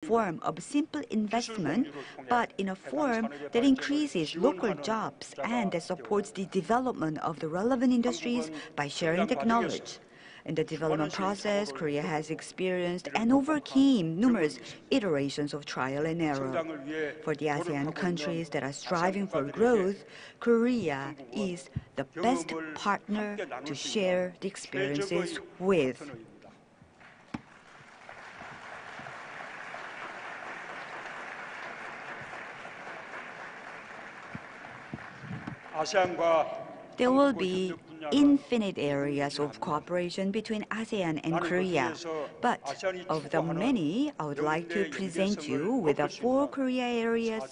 form of simple investment, but in a form that increases local jobs and that supports the development of the relevant industries by sharing technology. In the development process, Korea has experienced and overcame numerous iterations of trial and error. For the ASEAN countries that are striving for growth, Korea is the best partner to share the experiences with. There will be infinite areas of cooperation between ASEAN and Korea. But of the many, I would like to present you with the 4 Korea areas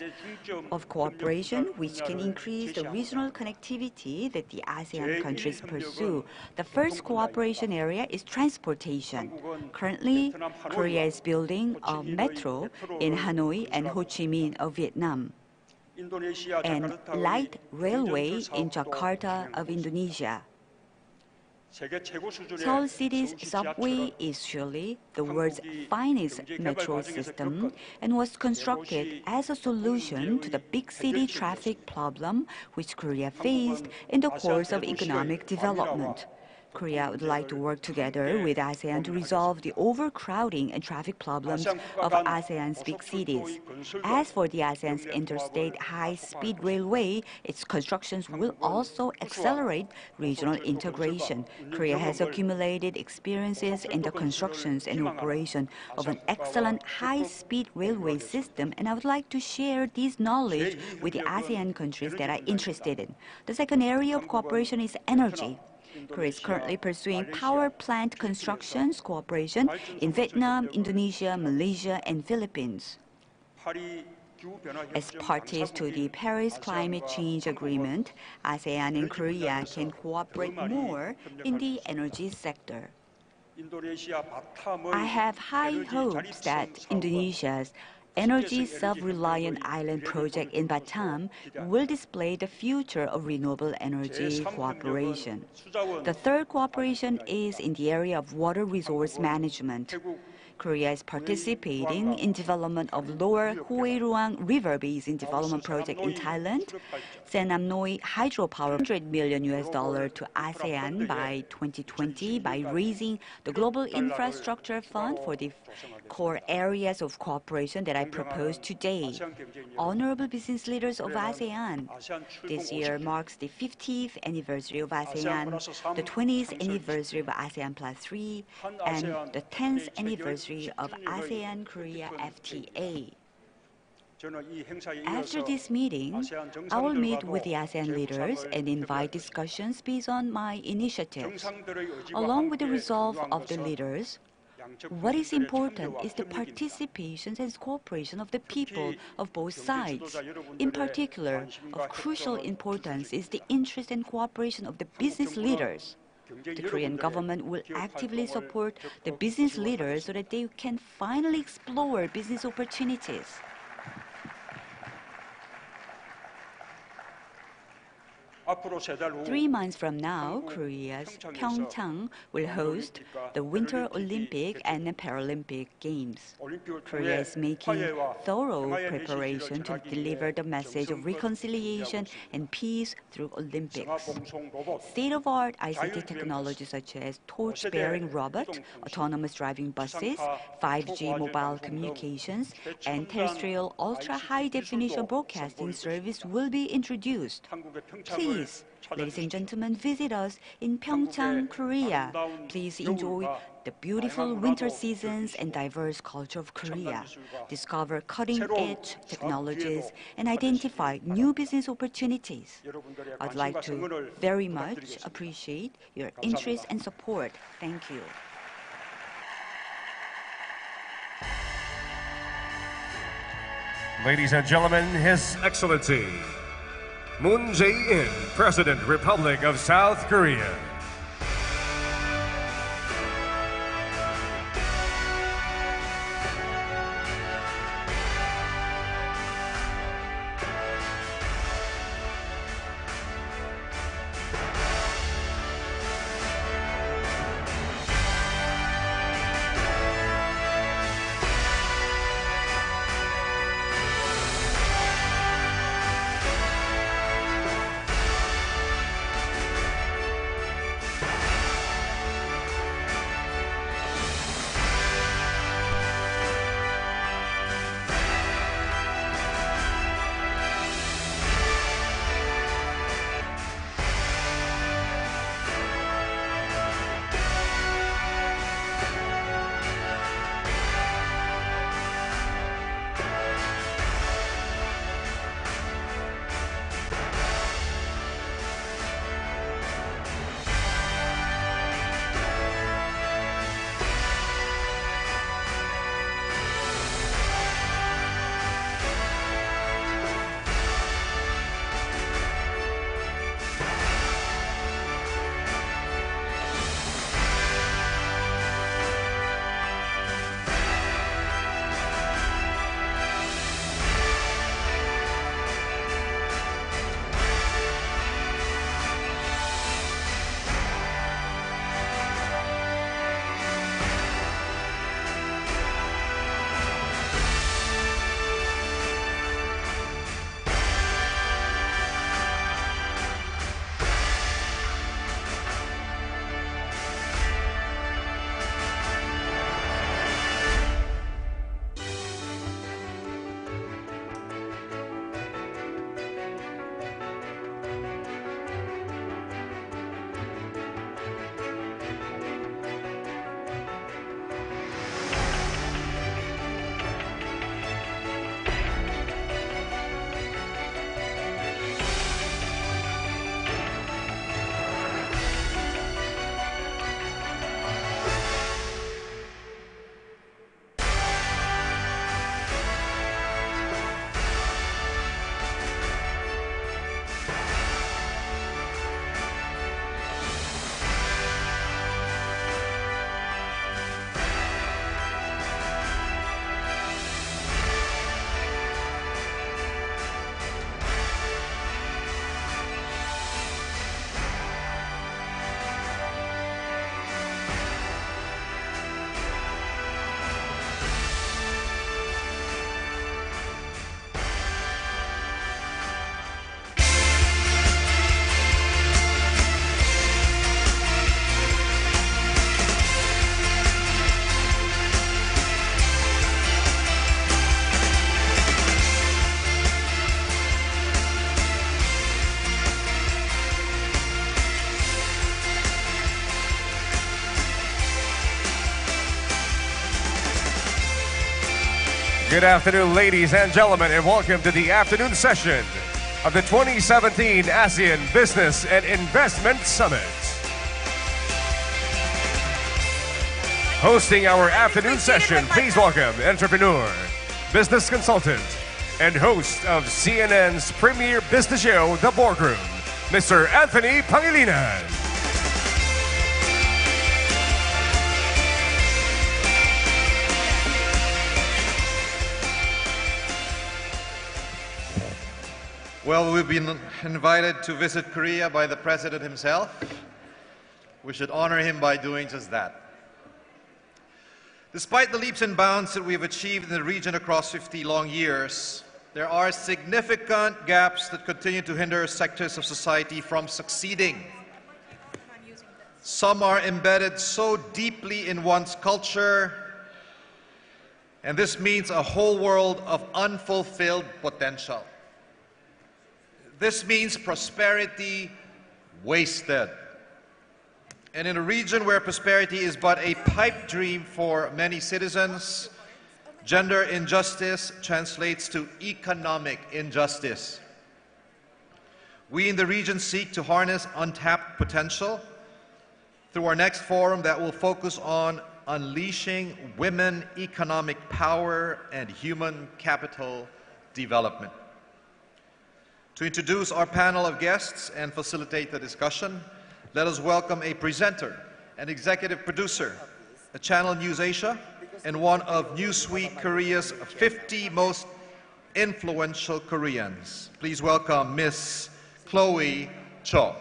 of cooperation which can increase the regional connectivity that the ASEAN countries pursue. The first cooperation area is transportation. Currently, Korea is building a metro in Hanoi and Ho Chi Minh of Vietnam, and light railway in Jakarta of Indonesia. Seoul City's subway is surely the world's finest metro system and was constructed as a solution to the big city traffic problem which Korea faced in the course of economic development. Korea would like to work together with ASEAN to resolve the overcrowding and traffic problems of ASEAN's big cities. As for the ASEAN's interstate high-speed railway, its constructions will also accelerate regional integration. Korea has accumulated experiences in the constructions and operation of an excellent high-speed railway system, and I would like to share this knowledge with the ASEAN countries that are interested in. The second area of cooperation is energy. Korea is currently pursuing power plant constructions cooperation in Vietnam, Indonesia, Malaysia, and Philippines. As parties to the Paris Climate Change Agreement, ASEAN and Korea can cooperate more in the energy sector. I have high hopes that Indonesia's Energy Self-Reliant Island project in Batam will display the future of renewable energy cooperation. The third cooperation is in the area of water resource management. Korea is participating in development of Lower Hoe-ruang River Basin Development Project in Thailand, Senamnoi hydropower $100 million to ASEAN by 2020 by raising the Global Infrastructure Fund for the core areas of cooperation that I propose today. Honorable business leaders of ASEAN, this year marks the 50th anniversary of ASEAN, the 20th anniversary of ASEAN Plus 3, and the 10th anniversary of ASEAN-Korea FTA. After this meeting, I will meet with the ASEAN leaders and invite discussions based on my initiatives. Along with the resolve of the leaders, what is important is the participation and cooperation of the people of both sides. In particular, of crucial importance is the interest and cooperation of the business leaders. The Korean government will actively support the business leaders so that they can finally explore business opportunities. 3 months from now, Korea's Pyeongchang will host the Winter Olympic and Paralympic Games. Korea is making thorough preparation to deliver the message of reconciliation and peace through Olympics. State-of-art ICT technology such as torch-bearing robot, autonomous driving buses, 5G mobile communications, and terrestrial ultra-high-definition broadcasting service will be introduced. Please, ladies and gentlemen, visit us in Pyeongchang, Korea. Please enjoy the beautiful winter seasons and diverse culture of Korea. Discover cutting-edge technologies and identify new business opportunities. I'd like to very much appreciate your interest and support. Thank you. Ladies and gentlemen, His Excellency Moon Jae-in, President, Republic of South Korea. Good afternoon, ladies and gentlemen, and welcome to the afternoon session of the 2017 ASEAN Business and Investment Summit. Hosting our afternoon session, please welcome entrepreneur, business consultant, and host of CNN's premier business show, The Boardroom, Mr. Anthony Pangilinan. Well, we've been invited to visit Korea by the President himself. We should honor him by doing just that. Despite the leaps and bounds that we have achieved in the region across 50 long years, there are significant gaps that continue to hinder sectors of society from succeeding. Some are embedded so deeply in one's culture, and this means a whole world of unfulfilled potential. This means prosperity wasted. And in a region where prosperity is but a pipe dream for many citizens, gender injustice translates to economic injustice. We in the region seek to harness untapped potential through our next forum that will focus on unleashing women economic power and human capital development. To introduce our panel of guests and facilitate the discussion, let us welcome a presenter, an executive producer, a Channel News Asia, and one of Newsweek Korea's 50 most influential Koreans. Please welcome Miss Chloe Cho.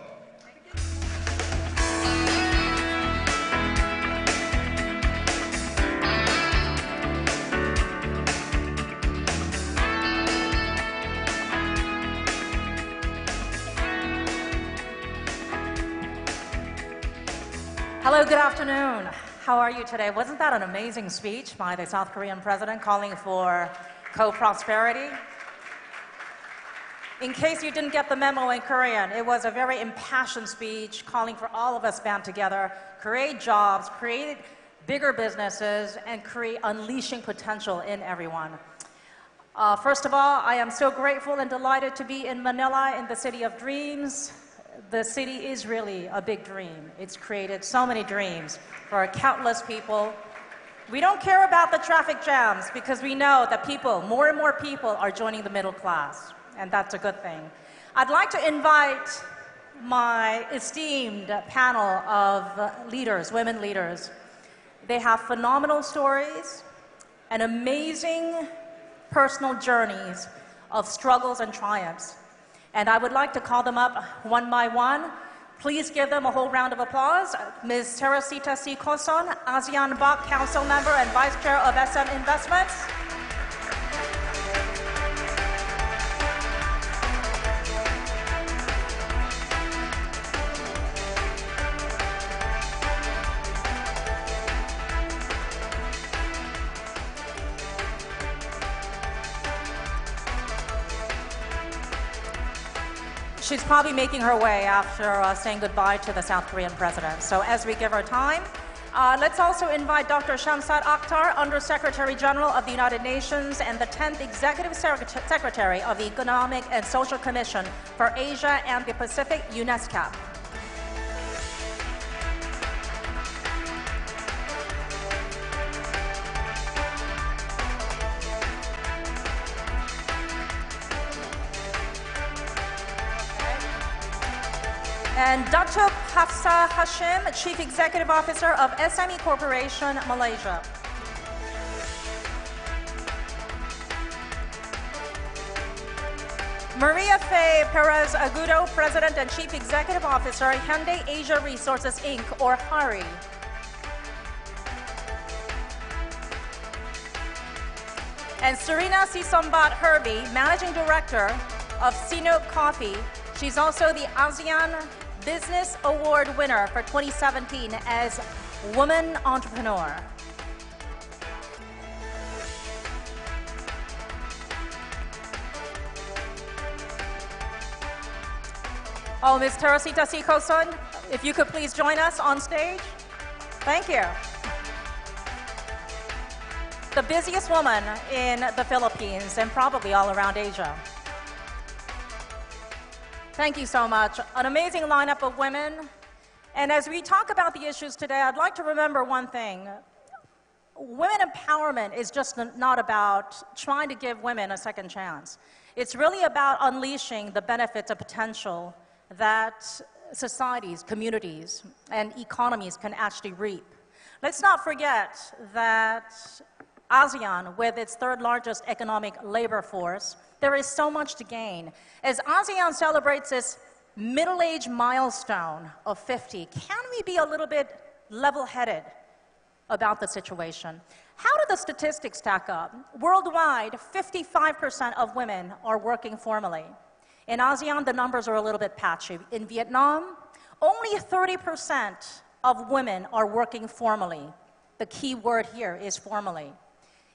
Hello, good afternoon. How are you today? Wasn't that an amazing speech by the South Korean president calling for co-prosperity? In case you didn't get the memo in Korean, it was a very impassioned speech calling for all of us band together, create jobs, create bigger businesses, and create unleashing potential in everyone. First of all, I am so grateful and delighted to be in Manila, in the city of dreams. The city is really a big dream. It's created so many dreams for countless people. We don't care about the traffic jams because we know that more and more people are joining the middle class, and that's a good thing. I'd like to invite my esteemed panel of leaders, women leaders. They have phenomenal stories and amazing personal journeys of struggles and triumphs. And I would like to call them up one by one. Please give them a whole round of applause. Ms. Teresita C. Coson, ASEAN BOC Council Member and Vice Chair of SM Investments. She's probably making her way after saying goodbye to the South Korean president. So as we give her time, let's also invite Dr. Shamsad Akhtar, Under-Secretary General of the United Nations and the 10th Executive Secretary of the Economic and Social Commission for Asia and the Pacific, UNESCO. And Dr. Hafsa Hashim, Chief Executive Officer of SME Corporation, Malaysia. Maria Faye Perez Agudo, President and Chief Executive Officer, Hyundai Asia Resources, Inc., or HARI. And Serena Sisombat Herbie, Managing Director of Sinop Coffee. She's also the ASEAN Business Award winner for 2017 as Woman Entrepreneur. Oh, Ms. Teresita C. Coson, if you could please join us on stage. Thank you. the busiest woman in the Philippines and probably all around Asia. Thank you so much. An amazing lineup of women. And as we talk about the issues today, I'd like to remember one thing. Women empowerment is just not about trying to give women a second chance. It's really about unleashing the benefits of potential that societies, communities, and economies can actually reap. Let's not forget that ASEAN, with its third largest economic labor force, there is so much to gain. As ASEAN celebrates its middle-age milestone of 50, can we be a little bit level-headed about the situation? How do the statistics stack up? Worldwide, 55% of women are working formally. In ASEAN, the numbers are a little bit patchy. In Vietnam, only 30% of women are working formally. The key word here is formally.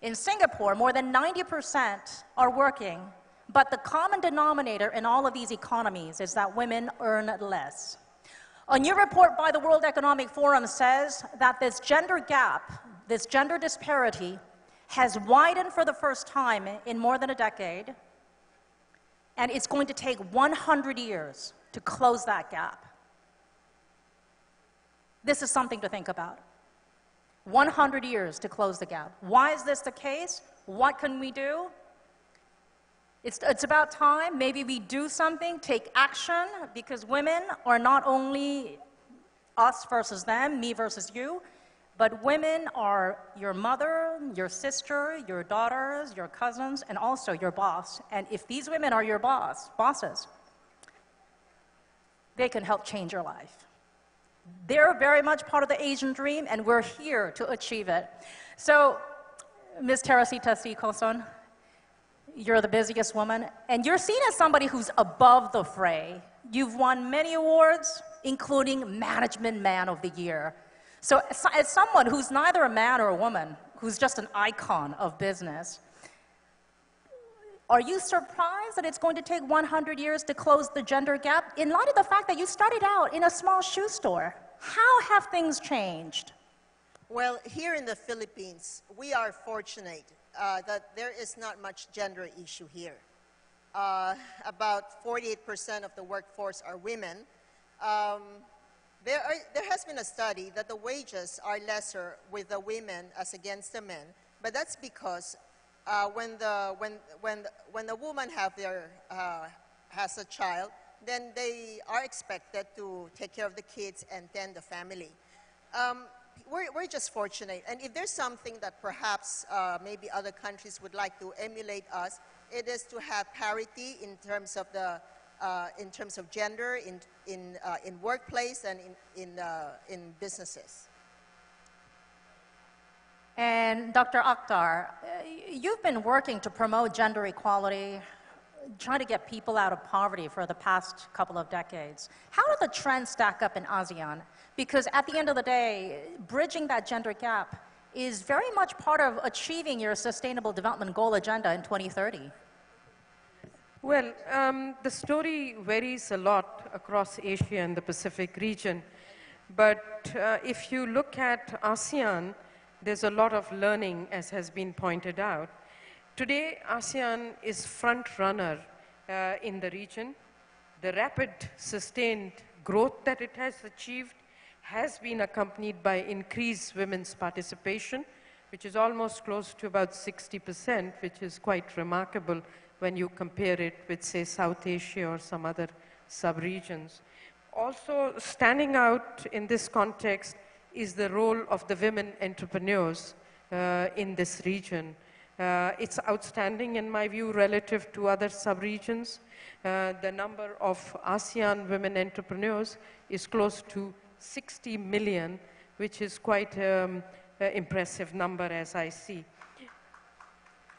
In Singapore, more than 90% are working, but the common denominator in all of these economies is that women earn less. A new report by the World Economic Forum says that this gender gap, this gender disparity, has widened for the first time in more than a decade, and it's going to take 100 years to close that gap. This is something to think about. 100 years to close the gap. Why is this the case? What can we do? It's about time. Maybe we do something, take action, because women are not only us versus them, me versus you, but women are your mother, your sister, your daughters, your cousins, and also your boss. And if these women are your bosses, they can help change your life. They're very much part of the Asian dream, and we're here to achieve it. So, Ms. Teresita C. Coson, you're the busiest woman, and you're seen as somebody who's above the fray. You've won many awards, including Management Man of the Year. So as someone who's neither a man or a woman, who's just an icon of business, are you surprised that it's going to take 100 years to close the gender gap? In light of the fact that you started out in a small shoe store, how have things changed? Well, here in the Philippines, we are fortunate that there is not much gender issue here. About 48% of the workforce are women. There has been a study that the wages are lesser with the women as against the men, but that's because when the woman has a child, then they are expected to take care of the kids and tend the family. We're just fortunate, and if there's something that perhaps maybe other countries would like to emulate us, it is to have parity in terms of gender in workplace and in businesses. And Dr. Akhtar, you've been working to promote gender equality, trying to get people out of poverty for the past couple of decades. How do the trends stack up in ASEAN? Because at the end of the day, bridging that gender gap is very much part of achieving your Sustainable Development Goal agenda in 2030. Well, the story varies a lot across Asia and the Pacific region. But if you look at ASEAN, there's a lot of learning, as has been pointed out. Today, ASEAN is front runner in the region. The rapid, sustained growth that it has achieved has been accompanied by increased women's participation, which is almost close to about 60%, which is quite remarkable when you compare it with, say, South Asia or some other sub-regions. Also, standing out in this context is the role of the women entrepreneurs in this region. It's outstanding, in my view, relative to other sub-regions. The number of ASEAN women entrepreneurs is close to 60 million, which is quite an impressive number, as I see.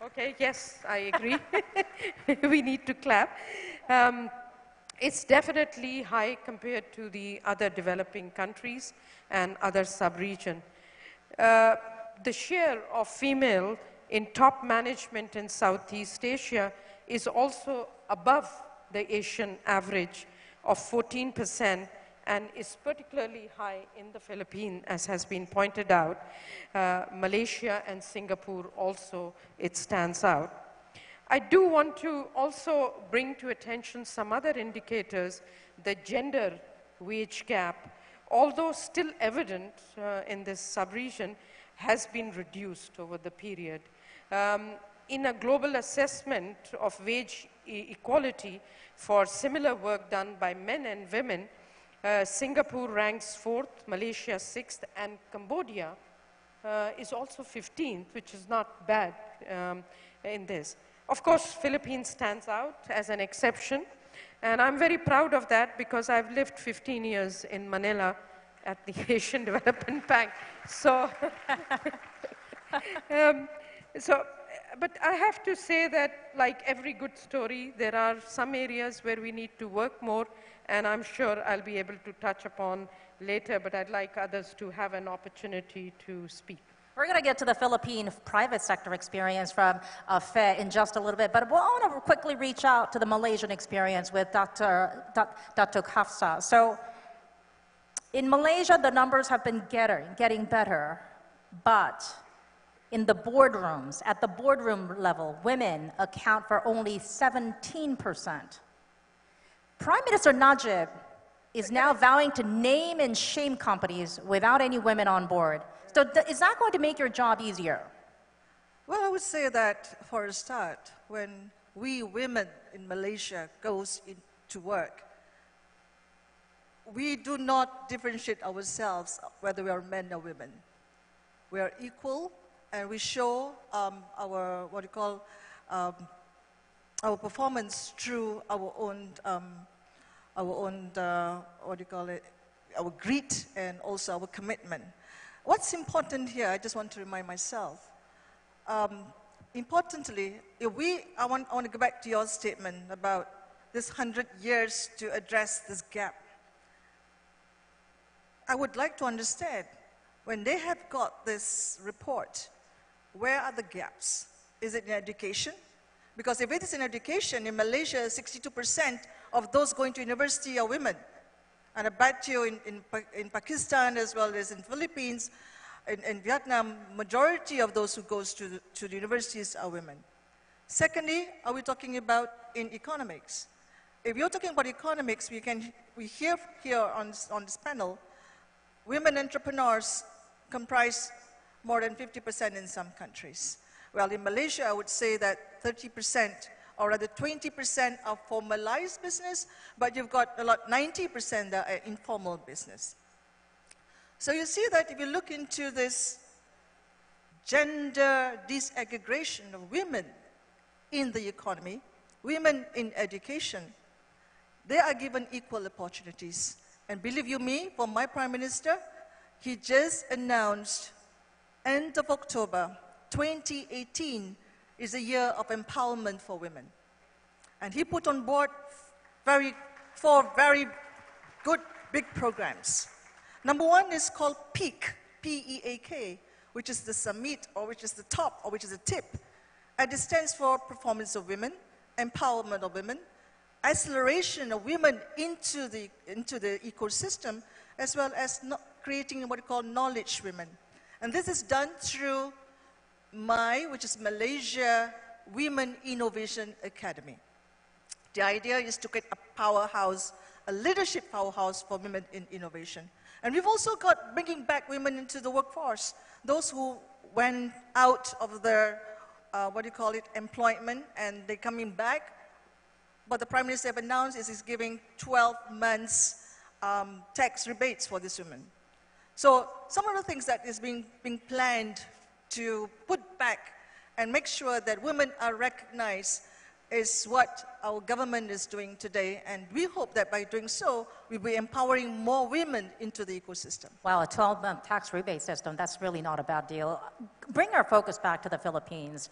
Okay, yes, I agree. We need to clap. It's definitely high compared to the other developing countries and other sub-region. The share of female in top management in Southeast Asia is also above the Asian average of 14%, and is particularly high in the Philippines, as has been pointed out. Malaysia and Singapore also, it stands out. I do want to also bring to attention some other indicators. The gender wage gap, although still evident in this sub-region, has been reduced over the period. In a global assessment of wage equality for similar work done by men and women, Singapore ranks 4th, Malaysia 6th, and Cambodia is also 15th, which is not bad in this. Of course, Philippines stands out as an exception, and I'm very proud of that because I've lived 15 years in Manila at the Asian Development Bank. So, but I have to say that, like every good story, there are some areas where we need to work more, and I'm sure I'll be able to touch upon later, but I'd like others to have an opportunity to speak. We're going to get to the Philippine private sector experience from Fe in just a little bit, but I want to quickly reach out to the Malaysian experience with Dr. Hafsa. So in Malaysia, the numbers have been getting better, but in the boardrooms, at the boardroom level, women account for only 17%. Prime Minister Najib is now vowing to name and shame companies without any women on board. So is that going to make your job easier? Well, I would say that for a start, when we women in Malaysia goes into work, we do not differentiate ourselves whether we are men or women. We are equal, and we show our our performance through our own our grit and also our commitment. What's important here, I just want to remind myself, importantly, I want to go back to your statement about this 100 years to address this gap. I would like to understand, when they have got this report, where are the gaps? Is it in education? Because if it is in education, in Malaysia, 62% of those going to university are women. And I bet you in Pakistan as well as in Philippines, in Vietnam, majority of those who goes to the universities are women. Secondly, are we talking about in economics? If you're talking about economics, we hear here on this panel, women entrepreneurs comprise more than 50% in some countries. Well, in Malaysia, I would say that 30%, or rather 20% are formalized business, but you've got a lot, 90% that are informal business. So you see that if you look into this gender disaggregation of women in the economy, women in education, they are given equal opportunities. And believe you me, for my Prime Minister, he just announced end of October 2018 is a year of empowerment for women. And he put on board four very good big programs. Number one is called PEAK, P-E-A-K, which is the summit, or which is the top, or which is the tip. And it stands for Performance of Women, Empowerment of Women, Acceleration of Women into the ecosystem, as well as creating what we call Knowledge Women. And this is done through which is Malaysia Women Innovation Academy. The idea is to get a powerhouse, a leadership powerhouse for women in innovation. And we've also got bringing back women into the workforce. Those who went out of their, employment, and they're coming back. What the Prime Minister have announced is he's giving 12 months tax rebates for these women. So some of the things that is being planned to put back and make sure that women are recognized is what our government is doing today. And we hope that by doing so, we'll be empowering more women into the ecosystem. Wow, a 12-month tax rebate system, that's really not a bad deal. Bring our focus back to the Philippines.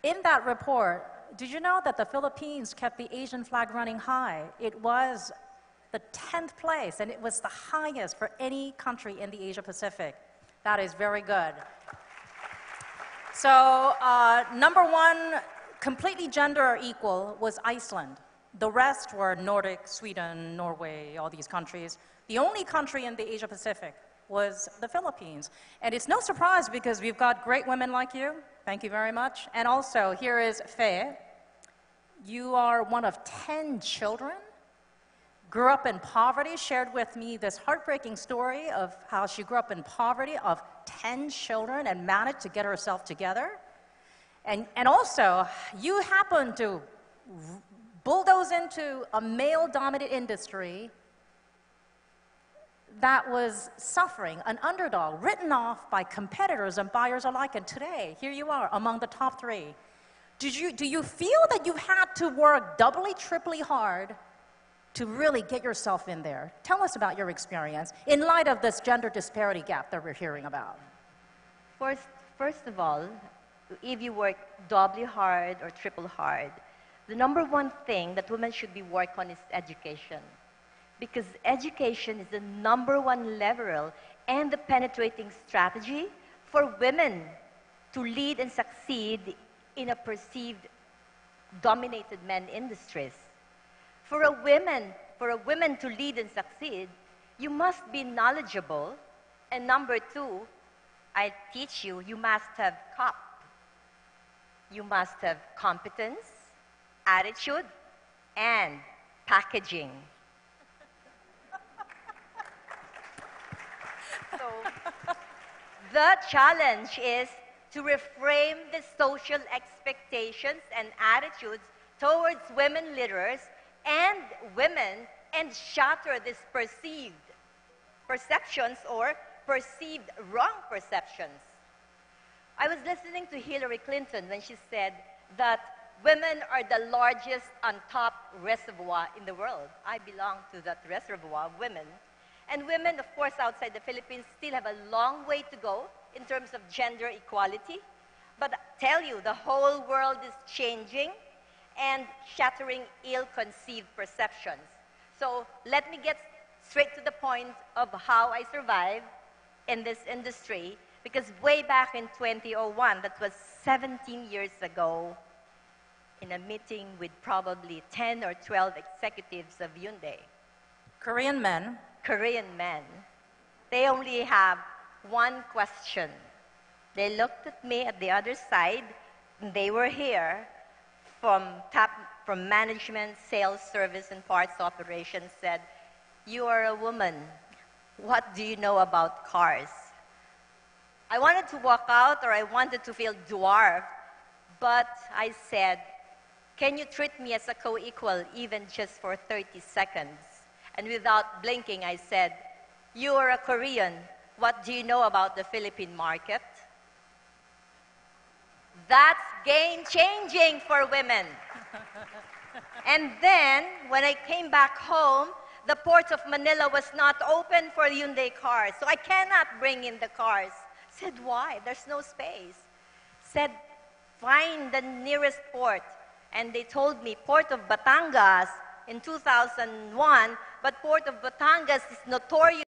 In that report, did you know that the Philippines kept the Asian flag running high? It was the 10th place, and it was the highest for any country in the Asia Pacific. That is very good. So number one, completely gender equal, was Iceland. The rest were Nordic, Sweden, Norway, all these countries. The only country in the Asia Pacific was the Philippines. And it's no surprise because we've got great women like you. Thank you very much. And also, here is Faye. You are one of 10 children, grew up in poverty, shared with me this heartbreaking story of how she grew up in poverty of 10 children and managed to get herself together. And also, you happen to bulldoze into a male-dominated industry that was suffering, an underdog, written off by competitors and buyers alike. And today, here you are among the top 3. Do you feel that you had to work doubly, triply hard to really get yourself in there? Tell us about your experience in light of this gender disparity gap that we're hearing about. First of all, if you work doubly hard or triple hard, the number one thing that women should be working on is education. Because education is the number one lever and the penetrating strategy for women to lead and succeed in a perceived dominated men industries. For a woman to lead and succeed, you must be knowledgeable. And number 2, I teach you, you must have COP. You must have competence, attitude, and packaging. So, the challenge is to reframe the social expectations and attitudes towards women leaders and women and shatter these perceived perceptions or perceived wrong perceptions. I was listening to Hillary Clinton when she said that women are the largest untapped reservoir in the world. I belong to that reservoir of women. And women, of course, outside the Philippines still have a long way to go in terms of gender equality. But I tell you, the whole world is changing and shattering ill-conceived perceptions. So let me get straight to the point of how I survived in this industry, because way back in 2001, that was 17 years ago, in a meeting with probably 10 or 12 executives of Hyundai. Korean men, they only have one question. They looked at me at the other side, and they were here from management, sales, service, and parts operations, said, "You are a woman. What do you know about cars?" I wanted to walk out, or I wanted to feel dwarfed, but I said, "Can you treat me as a co-equal, even just for 30 seconds? And without blinking, I said, "You are a Korean. What do you know about the Philippine market?" That's game-changing for women. And then, when I came back home, the port of Manila was not open for Hyundai cars, so I cannot bring in the cars. Said, "Why? There's no space." Said, "Find the nearest port." And they told me, Port of Batangas in 2001, but Port of Batangas is notorious